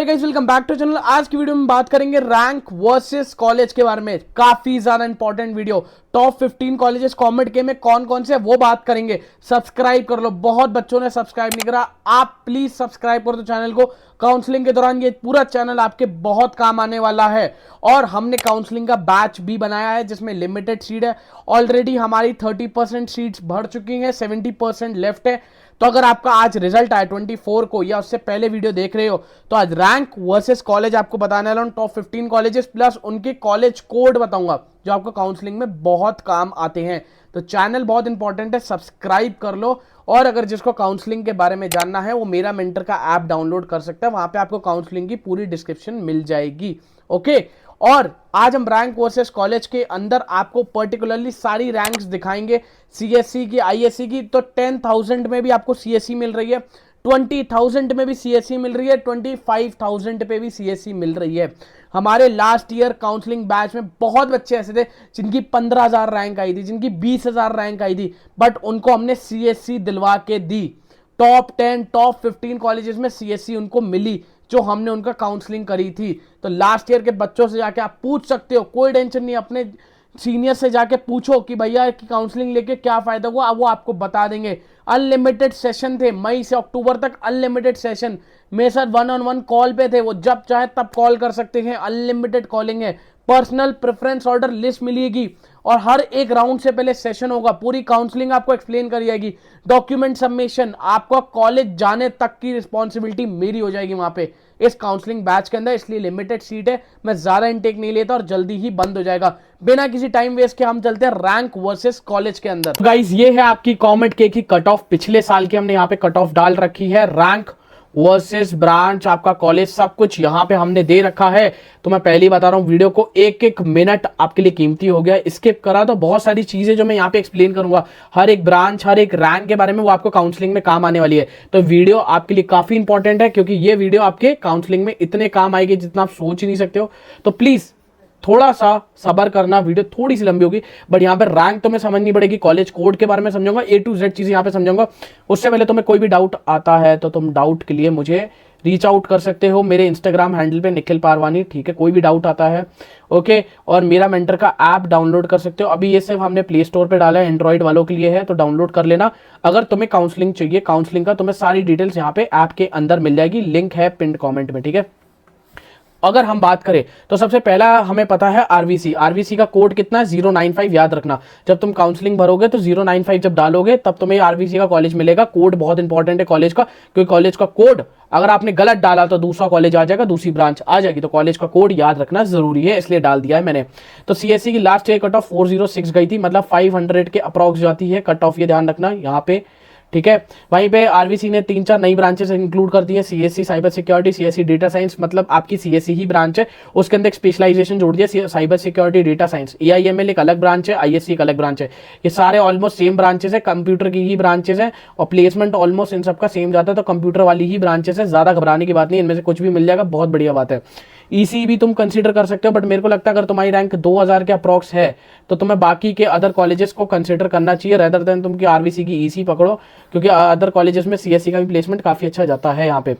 Hey guys, welcome back to channel. आज की video में बात करेंगे रैंक वर्सेस कॉलेज के बारे में। काफी ज्यादा इंपॉर्टेंट वीडियो। टॉप 15 कॉलेजेस कॉमेड के में कौन कौन से वो बात करेंगे। सब्सक्राइब कर लो, बहुत बच्चों ने सब्सक्राइब नहीं करा। आप प्लीज सब्सक्राइब कर दो चैनल को। काउंसलिंग के दौरान ये पूरा चैनल आपके बहुत काम आने वाला है। और हमने काउंसलिंग का बैच भी बनाया है जिसमें लिमिटेड सीट है। ऑलरेडी हमारी 30% सीट्स भर चुकी हैं, 70% लेफ्ट है। तो अगर आपका आज रिजल्ट आया 24 को या उससे पहले वीडियो देख रहे हो तो आज रैंक वर्सेस कॉलेज आपको बताने वाला हूं। टॉप 15 कॉलेजेस प्लस उनके कॉलेज कोड बताऊंगा जो आपको काउंसलिंग में बहुत काम आते हैं। तो चैनल बहुत इंपॉर्टेंट है, सब्सक्राइब कर लो। और अगर जिसको काउंसलिंग के बारे में जानना है वो मेरा मेंटर का ऐप डाउनलोड कर सकता है, वहां पे आपको काउंसलिंग की पूरी डिस्क्रिप्शन मिल जाएगी। ओके, और आज हम रैंक वर्सेस कॉलेज के अंदर आपको पर्टिकुलरली सारी रैंक्स दिखाएंगे। सीएससी की, आईएससी की। तो 10,000 में भी आपको सीएससी मिल रही है, 20,000 में भी सीएससी मिल रही है, 25,000 पे भी सीएससी मिल रही है। हमारे लास्ट ईयर काउंसलिंग बैच में बहुत बच्चे ऐसे थे जिनकी 15,000 रैंक आई थी, जिनकी 20,000 रैंक आई थी, बट उनको हमने सीएससी दिलवा के दी। टॉप 10 टॉप 15 कॉलेजेस में सीएससी उनको मिली जो हमने उनका काउंसलिंग करी थी। तो लास्ट ईयर के बच्चों से जाके आप पूछ सकते हो, कोई टेंशन नहीं। अपने सीनियर से जाके पूछो कि भैया की काउंसलिंग लेके क्या फायदा हुआ, वो आपको बता देंगे। अनलिमिटेड सेशन थे, मई से अक्टूबर तक अनलिमिटेड सेशन। मेरे साथ 1-on-1 कॉल पे थे, वो जब चाहे तब कॉल कर सकते हैं। अनलिमिटेड कॉलिंग है, पर्सनल प्रेफरेंस ऑर्डर लिस्ट मिलेगी और हर एक राउंड से पहले सेशन होगा। पूरी काउंसलिंग आपको एक्सप्लेन करी जाएगी। डॉक्यूमेंट सबमिशन, आपको कॉलेज जाने तक की रिस्पॉन्सिबिलिटी मेरी हो जाएगी वहां पे इस काउंसलिंग बैच के अंदर। इसलिए लिमिटेड सीट है, मैं ज्यादा इनटेक नहीं लेता और जल्दी ही बंद हो जाएगा। बिना किसी टाइम वेस्ट के हम चलते हैं रैंक वर्सेस कॉलेज के अंदर। गाइस, ये है आपकी कॉमेड के की कट ऑफ। पिछले साल की हमने यहाँ पे कट ऑफ डाल रखी है। रैंक वर्सेस ब्रांच, आपका कॉलेज, सब कुछ यहाँ पे हमने दे रखा है। तो मैं पहले ही बता रहा हूँ, वीडियो को एक एक मिनट आपके लिए कीमती हो गया। स्किप करा तो बहुत सारी चीजें जो मैं यहाँ पे एक्सप्लेन करूंगा, हर एक ब्रांच, हर एक रैंक के बारे में, वो आपको काउंसलिंग में काम आने वाली है। तो वीडियो आपके लिए काफी इंपॉर्टेंट है क्योंकि ये वीडियो आपके काउंसलिंग में इतने काम आएगी जितना आप सोच ही नहीं सकते हो। तो प्लीज थोड़ा सा सबर करना, वीडियो थोड़ी सी लंबी होगी बट यहाँ पे रैंक तो मैं समझनी पड़ेगी। कॉलेज कोड के बारे में समझाऊंगा, A to Z चीजें यहाँ पे समझाऊंगा। उससे पहले तुम्हें कोई भी डाउट आता है तो तुम डाउट के लिए मुझे रीच आउट कर सकते हो मेरे इंस्टाग्राम हैंडल पे निखिल पारवानी, ठीक है। कोई भी डाउट आता है, ओके। और मेरा मेंटर का ऐप डाउनलोड कर सकते हो। अभी ये सिर्फ हमने प्ले स्टोर पे डाला है, एंड्रॉइड वालों के लिए है, तो डाउनलोड कर लेना। अगर तुम्हें काउंसलिंग चाहिए, काउंसलिंग का तुम्हें सारी डिटेल्स यहाँ पे ऐप के अंदर मिल जाएगी। लिंक है पिन कॉमेंट में, ठीक है। अगर हम बात करें तो सबसे पहला हमें पता है आरवीसी। आरवीसी का कोड कितना है? 095। याद रखना, जब तुम काउंसलिंग भरोगे तो 095 जब डालोगे तब तुम्हें आरवीसी का कॉलेज मिलेगा। कोड बहुत इंपॉर्टेंट है कॉलेज का, क्योंकि कॉलेज का कोड अगर आपने गलत डाला तो दूसरा कॉलेज आ जाएगा, दूसरी ब्रांच आ जाएगी। तो कॉलेज का कोड याद रखना जरूरी है, इसलिए डाल दिया है मैंने। तो सीएससी की लास्ट ईयर कट ऑफ 406 गई थी, मतलब 500 के अप्रॉक्स जाती है कट ऑफ, ये ध्यान रखना यहाँ पे, ठीक है। वहीं पे आरवीसी ने 3-4 नई ब्रांचेस इंक्लूड कर दी है। CSC cyber security, CSC data science, मतलब आपकी सीएससी ही ब्रांच है, उसके अंदर एक स्पेशलाइजेशन जोड़ दिया, cyber security data science. AIML एक अलग ब्रांच है, आईएससी एक अलग ब्रांच है। ये सारे ऑलमोस्ट सेम ब्रांचेस है, कंप्यूटर की ही ब्रांचेस है और प्लेसमेंट ऑलमोस्ट इन सबका सेम जाता है। तो कंप्यूटर वाली ही ब्रांचेस है, ज्यादा घबराने की बात नहीं, इनमें से कुछ भी मिल जाएगा, बहुत बढ़िया बात है। ईसी भी तुम कंसीडर कर सकते हो, बट मेरे को लगता है अगर तुम्हारी रैंक 2000 के अप्रॉक्स है तो तुम्हें बाकी के अदर कॉलेजेस को कंसीडर करना चाहिए रेदर देन तुम आरवीसी की ईसी पकड़ो, क्योंकि अदर कॉलेजेस में सीएससी का भी प्लेसमेंट काफी अच्छा जाता है यहाँ पे।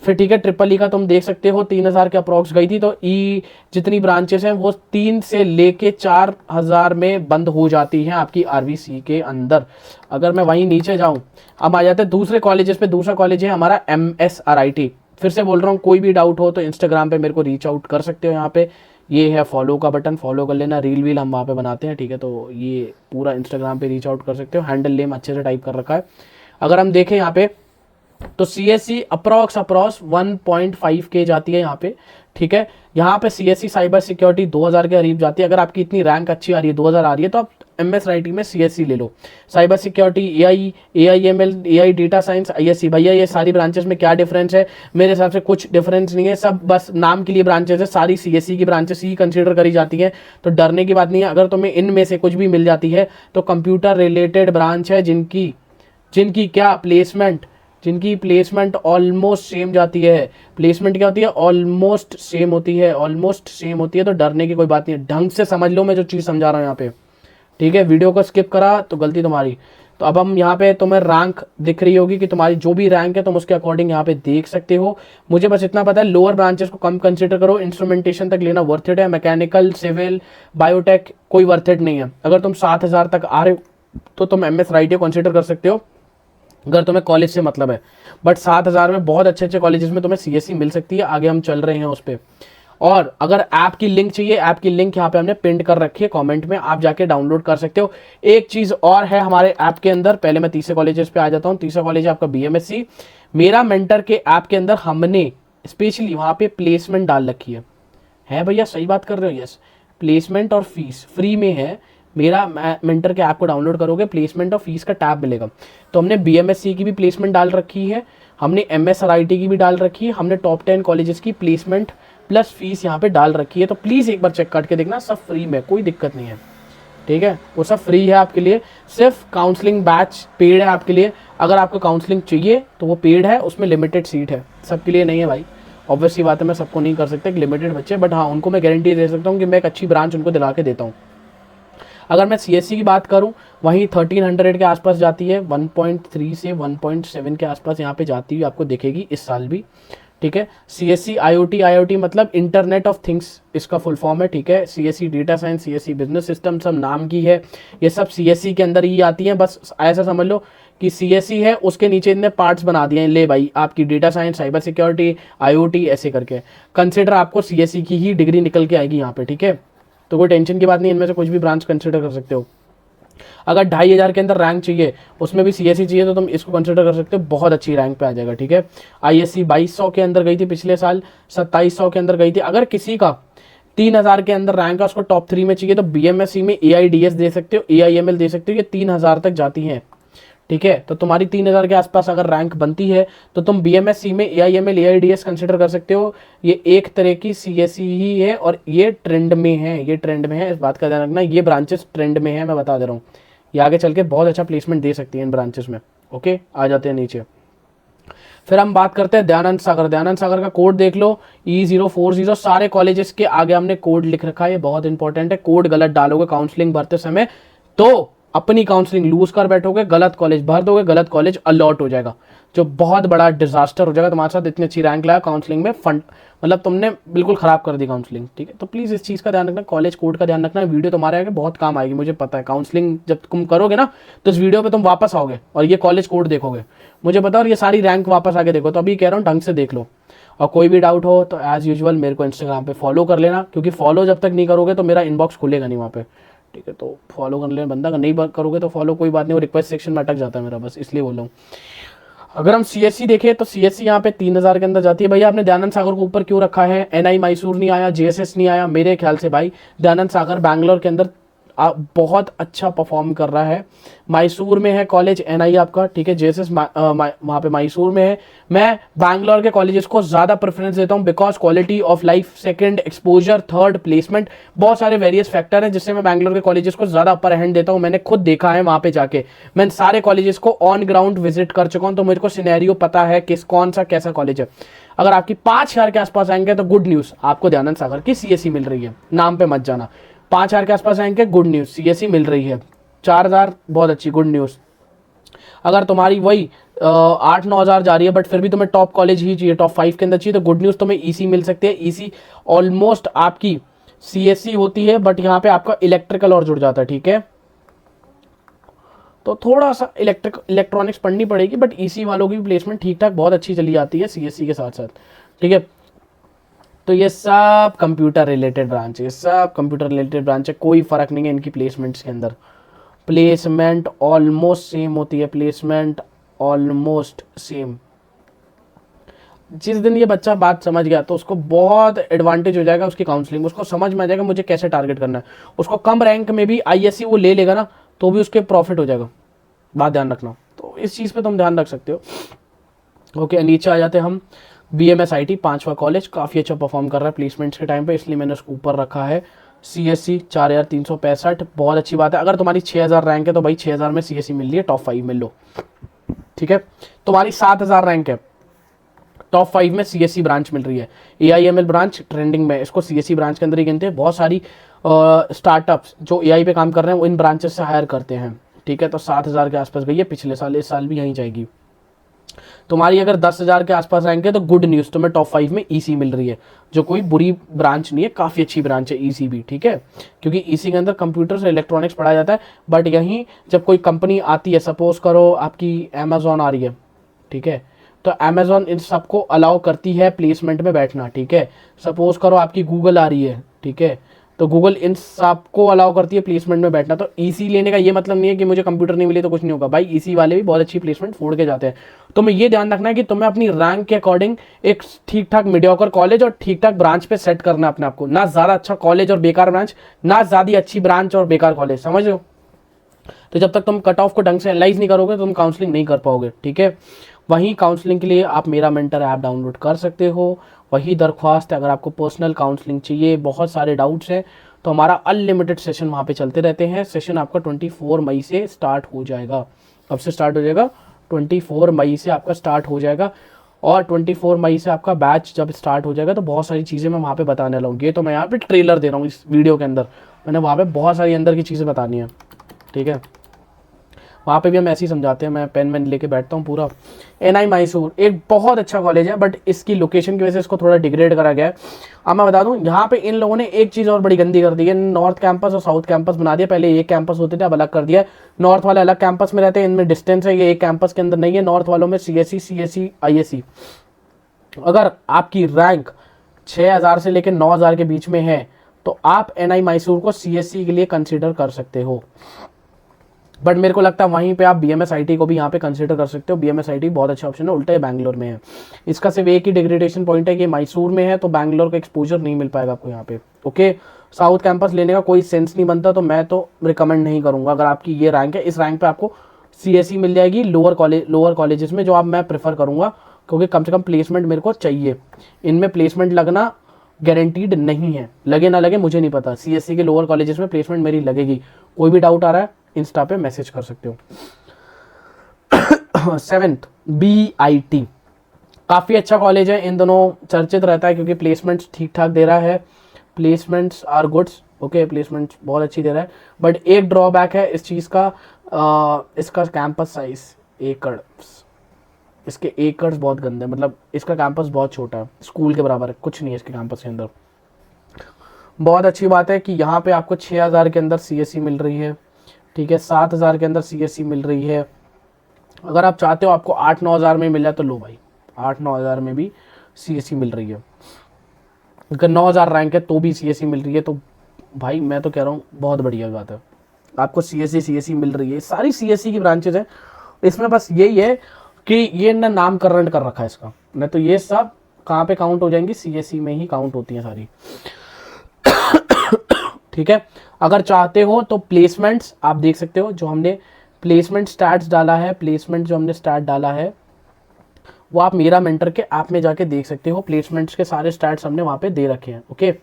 फिर ठीक है, ट्रिपल ई का तुम देख सकते हो 3000 के अप्रॉक्स गई थी। तो ई जितनी ब्रांचेस हैं वो 3 से लेके 4000 में बंद हो जाती हैं आपकी आरवीसी के अंदर। अगर मैं वहीं नीचे जाऊं, अब आ जाते हैं दूसरे कॉलेजेस पे। दूसरा कॉलेज है हमारा MSRIT। फिर से बोल रहा हूँ, कोई भी डाउट हो तो इंस्टाग्राम पे मेरे को रीच आउट कर सकते हो। यहाँ पे ये है फॉलो का बटन, फॉलो कर लेना। रील वील हम वहाँ पे बनाते हैं, ठीक है। तो ये पूरा इंस्टाग्राम पे रीच आउट कर सकते हो। हैंडल नेम अच्छे से टाइप कर रखा है। अगर हम देखें यहाँ पे तो सीएससी अप्रॉक्स 1.5 के जाती है यहाँ पे, ठीक है। यहाँ पे सीएससी साइबर सिक्योरिटी 2000 के करीब जाती है। अगर आपकी इतनी रैंक अच्छी आ रही है, 2000 आ रही है, तो आप MSRIT में सीएससी ले लो। Cyber security, AI, AIML, AI data science, ISC. भैया ये सारी ब्रांचेस में क्या डिफरेंस है? मेरे हिसाब से कुछ डिफरेंस नहीं है, सब बस नाम के लिए ब्रांचेस है। सारी सीएससी की ब्रांचेस ही कंसीडर करी जाती है, तो डरने की बात नहीं है। अगर तुम्हें इनमें से कुछ भी मिल जाती है तो कंप्यूटर रिलेटेड ब्रांच है, जिनकी क्या प्लेसमेंट, जिनकी प्लेसमेंट ऑलमोस्ट सेम जाती है। प्लेसमेंट क्या होती है? ऑलमोस्ट सेम होती है, ऑलमोस्ट सेम होती है। तो डरने की कोई बात नहीं है, ढंग से समझ लो मैं जो चीज़ समझा रहा हूँ यहाँ पे, ठीक है। वीडियो को स्किप करा तो गलती तुम्हारी। तो अब हम यहाँ पे तुम्हें रैंक दिख रही होगी कि तुम्हारी जो भी रैंक है तुम उसके अकॉर्डिंग यहाँ पे देख सकते हो। मुझे बस इतना पता है लोअर ब्रांचेस को कम कंसिडर करो, इंस्ट्रूमेंटेशन तक लेना वर्थ इट है, मैकेनिकल, सिविल, बायोटेक कोई वर्थ इट नहीं है। अगर तुम 7,000 तक आ रहे हो तो तुम MS राइट कंसिडर कर सकते हो अगर तुम्हें कॉलेज से मतलब है। बट 7,000 में बहुत अच्छे अच्छे कॉलेजेस में तुम्हें CSE मिल सकती है, आगे हम चल रहे हैं उस पर। और अगर ऐप की लिंक चाहिए, ऐप की लिंक यहाँ पे हमने पिन कर रखी है कमेंट में, आप जाके डाउनलोड कर सकते हो। एक चीज और है हमारे ऐप के अंदर, पहले मैं तीसरे कॉलेजेस पे आ जाता हूँ। तीसरा कॉलेज है आपका BMSC। मेरा मेंटर के ऐप के अंदर हमने स्पेशली वहाँ पे प्लेसमेंट डाल रखी है भैया, सही बात कर रहे हो, यस। प्लेसमेंट और फीस फ्री में है। मेरा मेंटर के ऐप को डाउनलोड करोगे, प्लेसमेंट और फीस का टैब मिलेगा। तो हमने BMSC की भी प्लेसमेंट डाल रखी है, हमने MSRIT की भी डाल रखी है, हमने टॉप 10 कॉलेजेस की प्लेसमेंट प्लस फीस यहाँ पे डाल रखी है। तो प्लीज़ एक बार चेक करके देखना, सब फ्री में, कोई दिक्कत नहीं है, ठीक है। वो सब फ्री है आपके लिए। सिर्फ काउंसलिंग बैच पेड है आपके लिए। अगर आपको काउंसलिंग चाहिए तो वो पेड है, उसमें लिमिटेड सीट है, सबके लिए नहीं है भाई। ऑब्वियसली बात है, मैं सबको नहीं कर सकता, लिमिटेड बच्चे, बट हाँ उनको मैं गारंटी दे सकता हूँ कि मैं एक अच्छी ब्रांच उनको दिला के देता हूँ। अगर मैं CSE की बात करूं, वहीं 1300 के आसपास जाती है, 1.3 से 1.7 के आसपास यहाँ पे जाती हुई आपको दिखेगी इस साल भी, ठीक है। CSE IoT मतलब इंटरनेट ऑफ थिंग्स इसका फुल फॉर्म है, ठीक है। CSE data science, CSE business system, सब नाम की है, ये सब CSE के अंदर ही आती हैं। बस ऐसा समझ लो कि CSE है, उसके नीचे इतने पार्ट्स बना दिए हैं, ले भाई आपकी data science, cyber security, IoT, ऐसे करके कंसिडर आपको CSE की ही डिग्री निकल के आएगी यहाँ पे, ठीक है। तो कोई टेंशन की बात नहीं, इनमें से कुछ भी ब्रांच कंसिडर कर सकते हो। अगर 2,500 के अंदर रैंक चाहिए, उसमें भी CSE चाहिए, तो तुम इसको कंसिडर कर सकते हो, बहुत अच्छी रैंक पे आ जाएगा, ठीक है। ISC 2,200 के अंदर गई थी पिछले साल, 2,700 के अंदर गई थी। अगर किसी का 3,000 के अंदर रैंक है, उसको टॉप 3 में चाहिए, तो BMSC में AIDS दे सकते हो, AIML दे सकते हो, ये 3,000 तक जाती हैं, ठीक है। तो तुम्हारी 3,000 के आसपास अगर रैंक बनती है तो तुम BMSC में AIML AIDS कंसिडर कर सकते हो। ये एक तरह की CSE ही है और ये ट्रेंड में है, ये ट्रेंड में है, इस बात का ध्यान रखना। ये ब्रांचेस ट्रेंड में है, मैं बता दे रहा हूँ, ये आगे चल के बहुत अच्छा प्लेसमेंट दे सकती है इन ब्रांचेस में। ओके, आ जाते हैं नीचे। फिर हम बात करते हैं दयानंद सागर। दयानंद सागर का कोड देख लो, E040। सारे कॉलेजेस के आगे हमने कोड लिख रखा है, ये बहुत इंपॉर्टेंट है। कोड गलत डालोगे काउंसलिंग भरते समय तो अपनी काउंसलिंग लूज कर बैठोगे, गलत कॉलेज भर दोगे, गलत कॉलेज अलॉट हो जाएगा, जो बहुत बड़ा डिजास्टर हो जाएगा तुम्हारे साथ। इतनी अच्छी रैंक लाया काउंसलिंग में, फंड मतलब तुमने बिल्कुल खराब कर दी काउंसलिंग, ठीक है। तो प्लीज इस चीज का ध्यान रखना, कॉलेज कोड का ध्यान रखना। वीडियो तुम्हारे आगे बहुत काम आएगी, मुझे पता है। काउंसलिंग जब तुम करोगे ना तो इस वीडियो पे तुम वापस आओगे और ये कॉलेज कोड देखोगे, मुझे पता, और ये सारी रैंक वापस आगे देखो। तो अभी कह रहा हूँ ढंग से देख लो, और कोई भी डाउट हो तो एज यूजुअल मेरे को इंस्टाग्राम पे फॉलो कर लेना, क्योंकि फॉलो जब तक नहीं करोगे तो मेरा इनबॉक्स खुलेगा नहीं वहाँ पे, ठीक है। तो फॉलो कर लेना बंदा, अगर नहीं करोगे तो फॉलो कोई बात नहीं, वो रिक्वेस्ट सेक्शन में अटक जाता है मेरा, बस इसलिए बोल रहा हूँ। अगर हम CSE देखें तो CSE यहाँ पे 3,000 के अंदर जाती है। भैया आपने दयानंद सागर को ऊपर क्यों रखा है? NI मैसूर नहीं आया, JSS नहीं आया? मेरे ख्याल से भाई दयानंद सागर बैंगलोर के अंदर बहुत अच्छा परफॉर्म कर रहा है। मैसूर में है कॉलेज NI आपका, ठीक है। JSS वहाँ पे मैसूर में है। मैं बैंगलोर के कॉलेजेस को ज़्यादा प्रेफरेंस देता हूँ, because quality of life, second exposure, third placement, बहुत सारे वेरियस फैक्टर हैं जिससे मैं बैंगलोर के कॉलेजेस को ज़्यादा अपर हैंड देता हूँ। मैंने खुद देखा है वहाँ पे जाके, मैं सारे कॉलेजेस को ऑन ग्राउंड विजिट कर चुका हूँ, तो मेरे को सिनेरियो पता है किस कौन सा कैसा कॉलेज है। अगर आपकी 5,000 के आसपास आएंगे तो गुड न्यूज़, आपको दयानंद सागर की CSE मिल रही है, नाम पे मत जाना। 5,000 के आसपास आएंगे, गुड न्यूज़, CSE मिल रही है। 4,000 बहुत अच्छी गुड न्यूज़। अगर तुम्हारी वही 8-9,000 जा रही है बट फिर भी तुम्हें टॉप कॉलेज ही चाहिए, टॉप 5 के अंदर चाहिए, तो गुड न्यूज़, तुम्हें EC मिल सकती है। EC ऑलमोस्ट आपकी CSE होती है, बट यहाँ पे आपका इलेक्ट्रिकल और जुड़ जाता है, ठीक है। तो थोड़ा सा इलेक्ट्रॉनिक्स पढ़नी पड़ेगी, बट EC वालों की प्लेसमेंट ठीक ठाक बहुत अच्छी चली जाती है CSE के साथ साथ, ठीक है। तो ये सब कंप्यूटर रिलेटेड ब्रांच है, सब कंप्यूटर रिलेटेड ब्रांच है, कोई फर्क नहीं है इनकी प्लेसमेंट्स के अंदर। प्लेसमेंट ऑलमोस्ट सेम होती है, प्लेसमेंट ऑलमोस्ट सेम। जिस दिन ये बच्चा बात समझ गया तो उसको बहुत एडवांटेज हो जाएगा उसकी काउंसलिंग, उसको समझ में आ जाएगा मुझे कैसे टारगेट करना है। उसको कम रैंक में भी ISC वो ले लेगा ना तो भी उसके प्रॉफिट हो जाएगा, बात ध्यान रखना। तो इस चीज़ पे तुम ध्यान रख सकते हो। ओके, नीचे आ जाते हैं हम। BMSIT 5वां कॉलेज, काफ़ी अच्छा परफॉर्म कर रहा है प्लेसमेंट्स के टाइम पे, इसलिए मैंने उसको ऊपर रखा है। CSE 4,365, बहुत अच्छी बात है। अगर तुम्हारी 6,000 रैंक है तो भाई 6,000 में CSE मिल रही है, टॉप 5 में लो, ठीक है। तुम्हारी 7,000 रैंक है, टॉप 5 में CSE ब्रांच मिल रही है। AIML ब्रांच ट्रेंडिंग में, इसको CSE ब्रांच के अंदर ही गिनते हैं। बहुत सारी स्टार्टअप्स जो AI पे काम कर रहे हैं वो इन ब्रांचेस से हायर करते हैं, ठीक है, तो 7,000 के आसपास गई है पिछले साल, इस साल भी यहीं जाएगी। तुम्हारी अगर 10,000 के आसपास रैंक है तो गुड न्यूज़, तुम्हें टॉप 5 में ईसी मिल रही है, जो कोई बुरी ब्रांच नहीं है, काफ़ी अच्छी ब्रांच है ईसी भी, ठीक है, क्योंकि ईसी के अंदर कंप्यूटर से इलेक्ट्रॉनिक्स पढ़ाया जाता है। बट यहीं जब कोई कंपनी आती है, सपोज करो आपकी अमेजोन आ रही है, ठीक है, तो अमेजोन इन सबको अलाउ करती है प्लेसमेंट में बैठना, ठीक है। सपोज करो आपकी गूगल आ रही है, ठीक है, तो गूगल इन सबको अलाउ करती है प्लेसमेंट में बैठना। तो ईसी लेने का ये मतलब नहीं है कि मुझे कंप्यूटर नहीं मिली तो कुछ नहीं होगा भाई, ईसी वाले भी बहुत अच्छी प्लेसमेंट फोड़ के जाते हैं। तुम्हें ये ध्यान रखना है कि तुम्हें अपनी रैंक के अकॉर्डिंग एक ठीक ठाक मीडियोकर कॉलेज और ठीक ठाक ब्रांच पे सेट करना है अपने आप को, ना ज़्यादा अच्छा कॉलेज और बेकार ब्रांच, ना ज़्यादा अच्छी ब्रांच और बेकार कॉलेज, समझ लो। तो जब तक तुम कट ऑफ को ढंग से एनालाइज नहीं करोगे तो तुम काउंसलिंग नहीं कर पाओगे, ठीक है। वहीं काउंसलिंग के लिए आप मेरा मेंटर ऐप डाउनलोड कर सकते हो। वही दरख्वास्त है, अगर आपको पर्सनल काउंसलिंग चाहिए, बहुत सारे डाउट्स हैं, तो हमारा अनलिमिटेड सेशन वहाँ पे चलते रहते हैं। सेशन आपका 24 मई से स्टार्ट हो जाएगा। कब से स्टार्ट हो जाएगा? 24 मई से आपका स्टार्ट हो जाएगा। और 24 मई से आपका बैच जब स्टार्ट हो जाएगा तो बहुत सारी चीज़ें मैं वहाँ पे बताने वाला हूँ। ये तो मैं यहाँ पे ट्रेलर दे रहा हूँ इस वीडियो के अंदर, मैंने वहाँ पे बहुत सारी अंदर की चीज़ें बतानी है, ठीक है। वहाँ पे भी हम ऐसे ही समझाते हैं, मैं पेन वेन लेके बैठता हूँ पूरा। एनआई मैसूर एक बहुत अच्छा कॉलेज है, बट इसकी लोकेशन की वजह से इसको थोड़ा डिग्रेड करा गया है। अब मैं बता दूँ, यहाँ पे इन लोगों ने एक चीज़ और बड़ी गंदी कर दी है, नॉर्थ कैंपस और साउथ कैंपस बना दिया। पहले एक कैंपस होते थे, अब अलग कर दिया है। नॉर्थ वाले अलग कैंपस में रहते हैं, इनमें डिस्टेंस है, ये एक कैंपस के अंदर नहीं है। नॉर्थ वालों में सीएससी, सीएससी, आईएससी। अगर आपकी रैंक 6,000 से लेकर 9,000 के बीच में है तो आप एनआई मैसूर को सीएससी के लिए कंसिडर कर सकते हो। बट मेरे को लगता है वहीं पे आप बीएमएसआईटी को भी यहाँ पे कंसिडर कर सकते हो। बीएमएसआईटी बहुत अच्छा ऑप्शन है, उल्टा ये बैंगलोर में है। इसका सिर्फ एक ही डिग्रेडेशन पॉइंट है कि मैसूर में है तो बैंगलोर का एक्सपोजर नहीं मिल पाएगा आपको यहाँ पे, ओके। साउथ कैंपस लेने का कोई सेंस नहीं बनता, तो मैं तो रिकमेंड नहीं करूँगा। अगर आपकी ये रैंक है, इस रैंक पे आपको सीएससी मिल जाएगी लोअर कॉलेजेस में, जो आप मैं प्रेफर करूँगा, क्योंकि कम से कम प्लेसमेंट मेरे को चाहिए। इनमें प्लेसमेंट लगना गारंटीड नहीं है, लगे ना लगे मुझे नहीं पता। सीएससी के लोअर कॉलेजेस में प्लेसमेंट मेरी लगेगी। कोई भी डाउट आ रहा है इंस्टा पे मैसेज कर सकते हो। 7th BIT काफ़ी अच्छा कॉलेज है, इन दोनों चर्चित रहता है क्योंकि प्लेसमेंट्स ठीक ठाक दे रहा है। Placements are goods, okay, placements बहुत अच्छी दे रहा है। बट एक ड्रॉबैक है इस चीज़ का, इसका कैंपस साइज एकड़, इसके एकड़ बहुत गंदे, मतलब इसका कैंपस बहुत छोटा है, स्कूल के बराबर है, कुछ नहीं है इसके कैंपस के अंदर। बहुत अच्छी बात है कि यहाँ पे आपको 6,000 के अंदर सीएससी मिल रही है, ठीक है, 7,000 के अंदर सीएससी मिल रही है। अगर आप चाहते हो आपको 8-9 हज़ार में मिल जाए तो लो भाई, 8-9 हज़ार में भी सीएससी मिल रही है। अगर 9,000 रैंक है तो भी सीएससी मिल रही है तो भाई मैं तो कह रहा हूँ बहुत बढ़िया बात है। आपको सीएससी मिल रही है, सारी सीएससी की ब्रांचेज हैं। इसमें बस यही है कि ये ना नामकरण कर रखा है इसका, नहीं तो ये सब कहाँ पे काउंट हो जाएंगी, सीएससी में ही काउंट होती हैं सारी, ठीक है। अगर चाहते हो तो प्लेसमेंट्स आप देख सकते हो, जो हमने प्लेसमेंट स्टैट्स डाला है, प्लेसमेंट जो हमने स्टैट डाला है वो आप मेरा मेंटर के ऐप में जाके देख सकते हो। प्लेसमेंट्स के सारे स्टैट्स हमने वहाँ पे दे रखे हैं, ओके।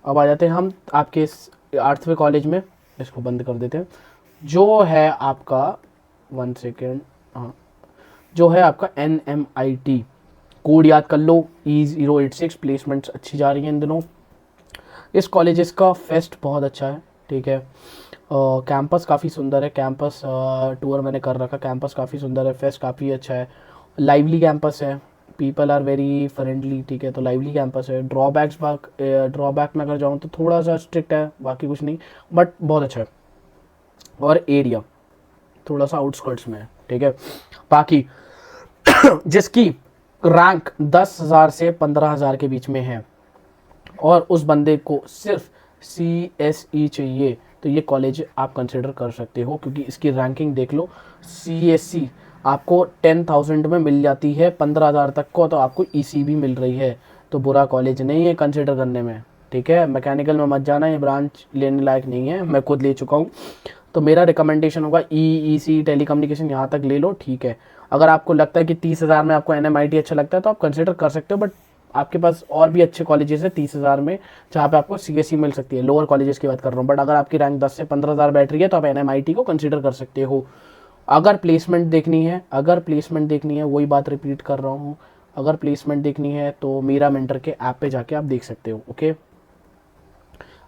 अब आ जाते हैं हम आपके 8वें कॉलेज में, इसको बंद कर देते हैं, जो है आपका 1 सेकेंड, हाँ, जो है आपका NMIT। कोड याद कर लो, E086। प्लेसमेंट्स अच्छी जा रही हैं इन दिनों। इस कॉलेजेस का फेस्ट बहुत अच्छा है, ठीक है। कैंपस काफ़ी सुंदर है, कैंपस टूर मैंने कर रखा, कैंपस काफ़ी सुंदर है, फेस्ट काफ़ी अच्छा है, लाइवली कैंपस है, पीपल आर वेरी फ्रेंडली, ठीक है, तो लाइवली कैंपस है। ड्रॉबैक में अगर जाऊँ तो थोड़ा सा स्ट्रिक्ट है, बाकी कुछ नहीं, बट बहुत अच्छा है। और एरिया थोड़ा सा आउटस्कर्ट्स में है, ठीक है। बाकी जिसकी रैंक 10,000 से 15,000 के बीच में है और उस बंदे को सिर्फ CSE चाहिए तो ये कॉलेज आप कंसिडर कर सकते हो, क्योंकि इसकी रैंकिंग देख लो। CSE आपको 10,000 में मिल जाती है, 15,000 तक को तो आपको EC भी मिल रही है, तो बुरा कॉलेज नहीं है कंसिडर करने में, ठीक है। मैकेनिकल में मत जाना, ये ब्रांच लेने लायक नहीं है, मैं खुद ले चुका हूँ। तो मेरा रिकमेंडेशन होगा EEC टेलीकम्युनिकेशन यहाँ तक ले लो, ठीक है। अगर आपको लगता है कि 30,000 में आपको NMIT अच्छा लगता है तो आप कंसिडर कर सकते हो, बट आपके पास और भी अच्छे कॉलेजेस है 30,000 में जहाँ पे आपको CSE मिल सकती है। लोअर कॉलेजेस की बात कर रहा हूँ, बट अगर आपकी रैंक 10 से 15,000 बैठ रही है तो आप NMIT को कंसिडर कर सकते हो। अगर प्लेसमेंट देखनी है, वही बात रिपीट कर रहा हूँ, अगर प्लेसमेंट देखनी है तो मेरा मेंटर के ऐप पे जाके आप देख सकते हो, ओके।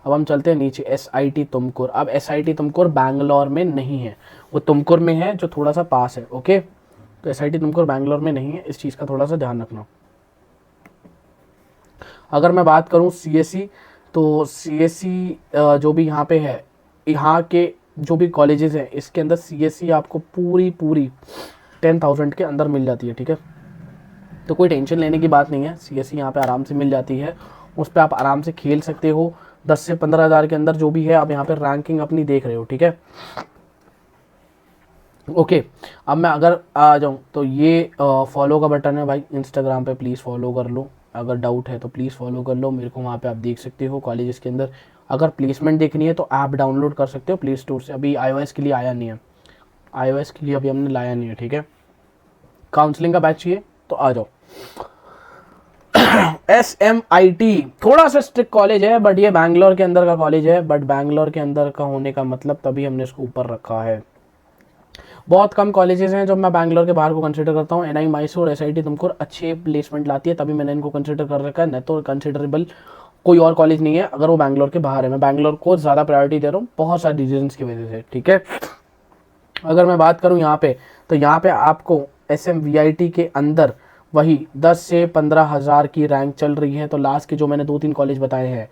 अब हम चलते हैं नीचे, SIT तुमकुर। अब SIT तुमकुर बैंगलोर में नहीं है, वो तुमकुर में है जो थोड़ा सा पास है। ओके, तो SIT तुमकुर बैंगलोर में नहीं है, इस चीज़ का थोड़ा सा ध्यान रखना। अगर मैं बात करूँ CSE, तो CSE जो भी यहाँ पे है, यहाँ के जो भी कॉलेजेस हैं इसके अंदर CSE आपको पूरी 10,000 के अंदर मिल जाती है। ठीक है, तो कोई टेंशन लेने की बात नहीं है, CSE यहाँ पे आराम से मिल जाती है, उस पर आप आराम से खेल सकते हो। 10 से 15 हज़ार के अंदर जो भी है, आप यहाँ पे रैंकिंग अपनी देख रहे हो। ठीक है, ओके। अब मैं अगर आ जाऊँ तो ये फॉलो का बटन है भाई, इंस्टाग्राम पे प्लीज़ फॉलो कर लो। अगर डाउट है तो प्लीज़ फॉलो कर लो मेरे को, वहाँ पे आप देख सकते हो कॉलेजेस के अंदर। अगर प्लेसमेंट देखनी है तो ऐप डाउनलोड कर सकते हो प्ले स्टोर से, अभी iOS के लिए आया नहीं है, iOS के लिए अभी हमने लाया नहीं है। ठीक है, काउंसलिंग का बैच चाहिए तो आ जाओ। SMIT थोड़ा सा स्ट्रिक्ट कॉलेज है, बट ये बैंगलोर के अंदर का कॉलेज है, बट बैंगलोर के अंदर का होने का मतलब तभी हमने इसको ऊपर रखा है। बहुत कम कॉलेजेस हैं जो मैं बैंगलोर के बाहर को कंसिडर करता हूँ। NI मैसूर, SIT तुमकुर अच्छे प्लेसमेंट लाती है, तभी मैंने इनको कंसिडर कर रखा है, नहीं तो कंसिडरेबल कोई और कॉलेज नहीं है अगर वो बैंगलोर के बाहर है। मैं बैंगलोर को ज़्यादा प्रायोरिटी दे रहा हूँ बहुत सारे रीजन्स की वजह से। ठीक है, अगर मैं बात करूँ यहाँ पे, तो यहाँ पे आपको SMVIT के अंदर वही 10 से 15 हज़ार की रैंक चल रही है। तो लास्ट के जो मैंने 2-3 कॉलेज बताए हैं,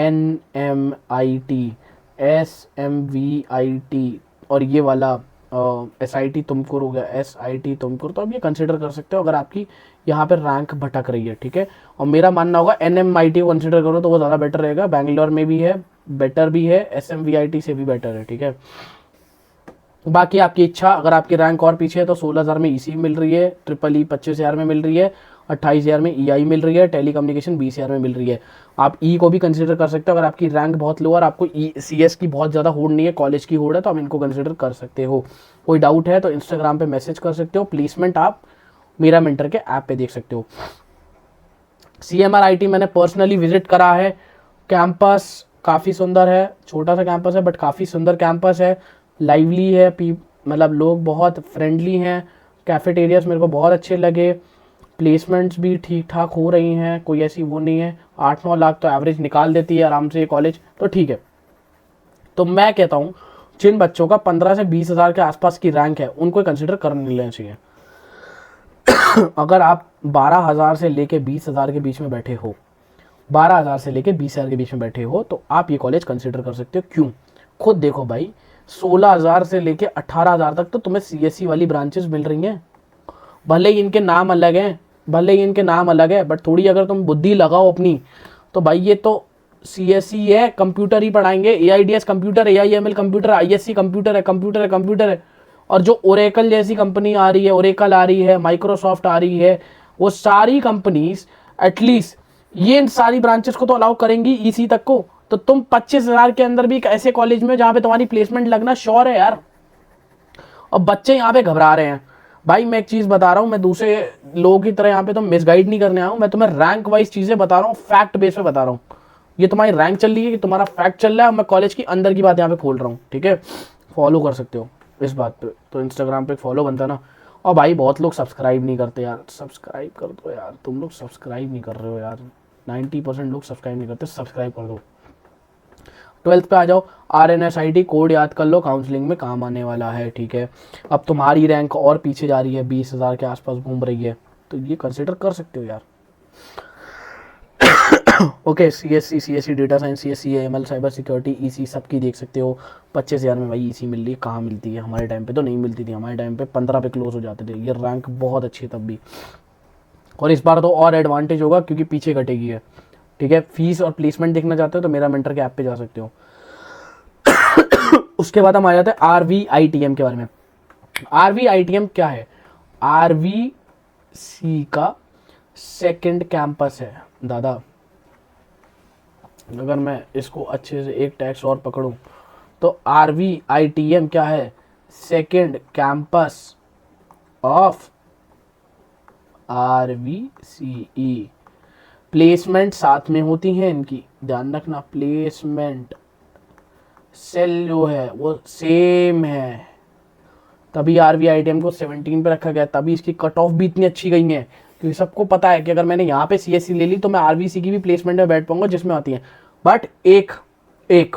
NMIT, SMVIT और ये वाला SIT तुमकुर हो गया, SIT तुमकुर, तो आप ये कंसिडर कर सकते हो अगर आपकी यहाँ पे रैंक भटक रही है। ठीक है, और मेरा मानना होगा NMIT को कंसिडर करो तो वो ज़्यादा बेटर रहेगा, बैंगलोर में भी है, बेटर भी है, SMVIT से भी बेटर है। ठीक है, बाकी आपकी इच्छा, अगर आपकी रैंक और पीछे है तो 16,000 में EC मिल रही है, EEE 25,000 में मिल रही है, 28,000 में EI मिल रही है, टेली कम्युनिकेशन 20,000 में मिल रही है। आप E को भी कंसिडर कर सकते हो अगर आपकी रैंक बहुत लो और आपको CS की बहुत ज़्यादा होड़ नहीं है, कॉलेज की होड़ है, तो आप इनको कंसिडर कर सकते हो। कोई डाउट है तो इंस्टाग्राम पे मैसेज कर सकते हो, प्लेसमेंट आप मेरा मेंटर के ऐप पे देख सकते हो। CMRIT मैंने पर्सनली विजिट करा है, कैंपस काफ़ी सुंदर है, छोटा सा कैंपस है बट काफ़ी सुंदर कैंपस है, लाइवली है, मतलब लोग बहुत फ्रेंडली हैं, कैफेटेरियाज मेरे को बहुत अच्छे लगे, प्लेसमेंट्स भी ठीक ठाक हो रही हैं, कोई ऐसी वो नहीं है। 8-9 लाख तो एवरेज निकाल देती है आराम से ये कॉलेज, तो ठीक है। तो मैं कहता हूँ जिन बच्चों का 15 से 20 हज़ार के आसपास की रैंक है उनको कंसिडर कर लेना चाहिए। अगर आप 12,000 से लेके 20,000 के बीच में बैठे हो, 12,000 से लेके 20,000 के बीच में बैठे हो, तो आप ये कॉलेज कंसिडर कर सकते हो। क्यों? खुद देखो भाई, 16,000 से लेके 18,000 तक तो तुम्हें CSE वाली ब्रांचेस मिल रही हैं। भले ही इनके नाम अलग हैं, भले ही इनके नाम अलग है, बट थोड़ी अगर तुम बुद्धि लगाओ अपनी, तो भाई ये तो CSE है, कंप्यूटर ही पढ़ाएंगे, AIDS computer, AIML computer, ISC computer है, कंप्यूटर है, कंप्यूटर है। और जो ओरेकल जैसी कंपनी आ रही है, ओरेकल आ रही है, माइक्रोसॉफ्ट आ रही है, वो सारी कंपनीज एटलीस्ट ये इन सारी ब्रांचेस को तो अलाउ करेंगी EC तक को। तो तुम 25,000 के अंदर भी एक ऐसे कॉलेज में जहाँ पे तुम्हारी प्लेसमेंट लगना श्योर है यार, और बच्चे यहाँ पे घबरा रहे हैं। भाई मैं एक चीज़ बता रहा हूँ, मैं दूसरे लोगों की तरह यहाँ पे तो मिसगाइड नहीं करने आया हूँ, मैं तुम्हें रैंक वाइज चीज़ें बता रहा हूँ, फैक्ट बेस पे बता रहा हूँ। ये तुम्हारी रैंक चल रही है कि तुम्हारा फैक्ट चल रहा है, मैं कॉलेज की अंदर की बात यहाँ पे खोल रहा हूँ। ठीक है, फॉलो कर सकते हो इस बात पे, तो इंस्टाग्राम पे फॉलो बनता है ना। और भाई बहुत लोग सब्सक्राइब नहीं करते यार, सब्सक्राइब कर दो यार, तुम लोग सब्सक्राइब नहीं कर रहे हो यार, 90% लोग सब्सक्राइब नहीं करते, सब्सक्राइब कर दो। 12th पे आ जाओ, RNSIT कोड याद कर लो, काउंसलिंग में काम आने वाला है। ठीक है, अब तुम्हारी रैंक और पीछे जा रही है, 20,000 के आसपास घूम रही है, तो ये कंसिडर कर सकते हो यार। Okay, CSE data science, CSE AML cyber security, EC सबकी देख सकते हो। 25,000 में भाई EC मिल रही है, कहाँ मिलती है? हमारे टाइम पे तो नहीं मिलती थी, हमारे टाइम पे 15 पे क्लोज हो जाते थे। ये रैंक बहुत अच्छी है तब भी, और इस बार तो और एडवांटेज होगा क्योंकि पीछे कटेगी है। ठीक है, फीस और प्लेसमेंट देखना चाहते हो तो मेरा मेंटर के ऐप पे जा सकते हो। उसके बाद हम आ जाते हैं RVITM के बारे में। RVITM क्या है? RVC का सेकंड कैंपस है दादा। अगर मैं इसको अच्छे से एक टैक्स और पकड़ूं तो RVITM क्या है? Second campus of RVCE। Placement साथ में होती हैं इनकी, ध्यान रखना, प्लेसमेंट सेल जो है वो सेम है, तभी RVITM को 17 पे रखा गया, तभी इसकी कट ऑफ भी इतनी अच्छी गई है, क्योंकि सबको पता है कि अगर मैंने यहाँ पे CSE ले ली तो मैं RVC की भी प्लेसमेंट में बैठ पाऊंगा जिसमें आती है। बट एक एक,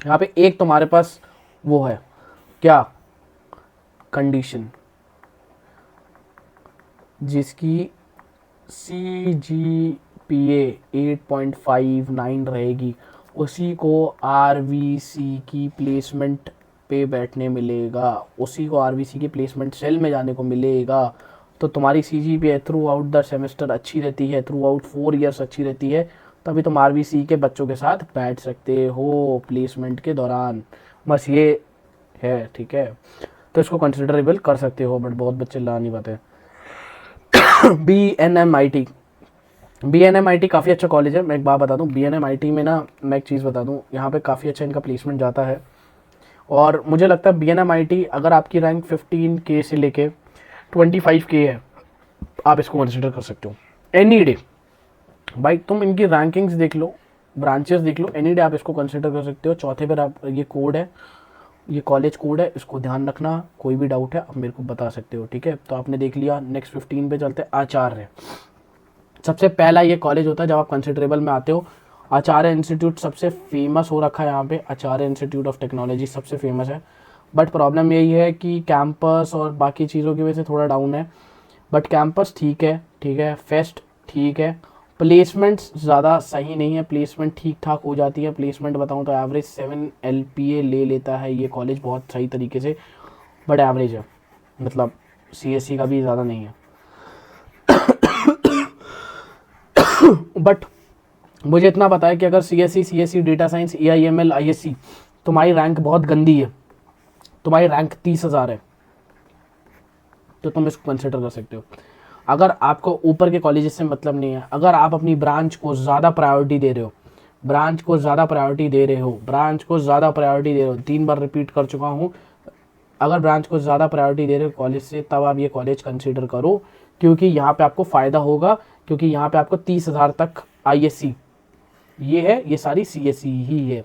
यहाँ पे एक तुम्हारे पास वो है क्या, कंडीशन, जिसकी CGPA 8.59 रहेगी, उसी को RVC की प्लेसमेंट पे बैठने मिलेगा, उसी को RVC की प्लेसमेंट सेल में जाने को मिलेगा। तो तुम्हारी CGPA through out the semester अच्छी रहती है, थ्रू आउट 4 ईयर्स अच्छी रहती है, तभी तुम RVC के बच्चों के साथ बैठ सकते हो प्लेसमेंट के दौरान। बस ये है, ठीक है। तो इसको कंसिडरेबल कर सकते हो, बट बहुत बच्चे ला नहीं पाते। BNMIT, BNMIT काफ़ी अच्छा कॉलेज है। मैं एक बात बता दूं, BNMIT में ना, मैं एक चीज़ बता दूं, यहाँ पे काफ़ी अच्छा इनका प्लेसमेंट जाता है। और मुझे लगता है BNMIT, अगर आपकी रैंक 15K से लेके 25K है, आप इसको कंसिडर कर सकते हो एनी डे। भाई तुम इनकी रैंकिंग्स देख लो, ब्रांचेस देख लो, एनी डे आप इसको कंसिडर कर सकते हो। चौथे पर आप, ये कोड है, ये कॉलेज कोड है, इसको ध्यान रखना। कोई भी डाउट है आप मेरे को बता सकते हो, ठीक है। तो आपने देख लिया। नेक्स्ट 15 पे चलते हैं। आचार्य, सबसे पहला ये कॉलेज होता है जब आप कंसिडरेबल में आते हो। आचार्य इंस्टीट्यूट सबसे फेमस हो रखा है यहाँ पे, आचार्य इंस्टीट्यूट ऑफ टेक्नोलॉजी सबसे फेमस है। बट प्रॉब्लम यही है कि कैंपस और बाकी चीज़ों की वजह से थोड़ा डाउन है। बट कैंपस ठीक है, ठीक है, फेस्ट ठीक है, प्लेसमेंट्स ज़्यादा सही नहीं है, प्लेसमेंट ठीक ठाक हो जाती है। प्लेसमेंट बताऊँ तो एवरेज 7 LPA ले लेता है ये कॉलेज, बहुत सही तरीके से, बट एवरेज है, मतलब CSE का भी ज़्यादा नहीं है। बट मुझे इतना पता है कि अगर CSE data science, AIML, ISC तुम्हारी रैंक बहुत गंदी है, तुम्हारी रैंक 30,000 है, तो तुम इसको कंसिडर कर सकते हो। अगर आपको ऊपर के कॉलेजेस से मतलब नहीं है, अगर आप अपनी ब्रांच को ज़्यादा प्रायोरिटी दे रहे हो, ब्रांच को ज़्यादा प्रायोरिटी दे रहे हो, ब्रांच को ज़्यादा प्रायोरिटी दे रहे हो, 3 बार रिपीट कर चुका हूँ, अगर ब्रांच को ज़्यादा प्रायोरिटी दे रहे हो कॉलेज से, तब आप ये कॉलेज कंसिडर करो, क्योंकि यहाँ पे आपको फ़ायदा होगा, क्योंकि यहाँ पे आपको 30,000 तक ISC ये है, ये सारी CSE ही है,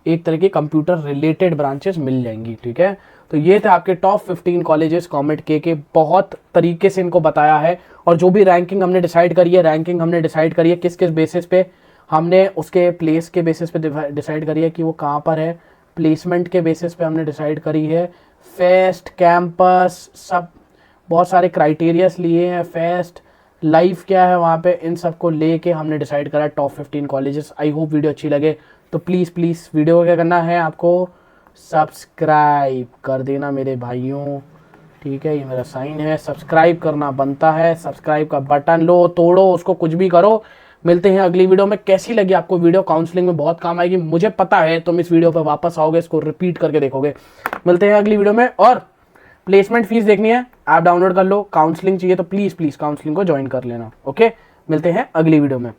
एक तरह की कंप्यूटर रिलेटेड ब्रांचेस मिल जाएंगी, ठीक है। तो ये थे आपके टॉप 15 कॉलेजेस कॉमेट के बहुत तरीके से इनको बताया है। और जो भी रैंकिंग हमने डिसाइड करी है, रैंकिंग हमने डिसाइड करी है किस किस बेसिस पे, हमने उसके प्लेस के बेसिस पे डिसाइड करी है कि वो कहाँ पर है, प्लेसमेंट के बेसिस पे हमने डिसाइड करी है, फेस्ट, कैंपस, सब बहुत सारे क्राइटेरियाज लिए हैं, फेस्ट, लाइफ क्या है वहाँ पे, इन सब को लेके हमने डिसाइड करा top 15 colleges. I hope video अच्छी लगे, तो प्लीज़ प्लीज़ वीडियो को क्या करना है, आपको सब्सक्राइब कर देना मेरे भाइयों, ठीक है। ये मेरा साइन है, सब्सक्राइब करना बनता है, सब्सक्राइब का बटन लो, तोड़ो उसको, कुछ भी करो। मिलते हैं अगली वीडियो में। कैसी लगी आपको वीडियो? काउंसलिंग में बहुत काम आएगी, मुझे पता है। तुम इस वीडियो पर वापस आओगे, इसको रिपीट करके देखोगे। मिलते हैं अगली वीडियो में। और प्लेसमेंट फीस देखनी है, ऐप डाउनलोड कर लो। काउंसलिंग चाहिए तो प्लीज़ प्लीज़ काउंसलिंग को ज्वाइन कर लेना, ओके। मिलते हैं अगली वीडियो में।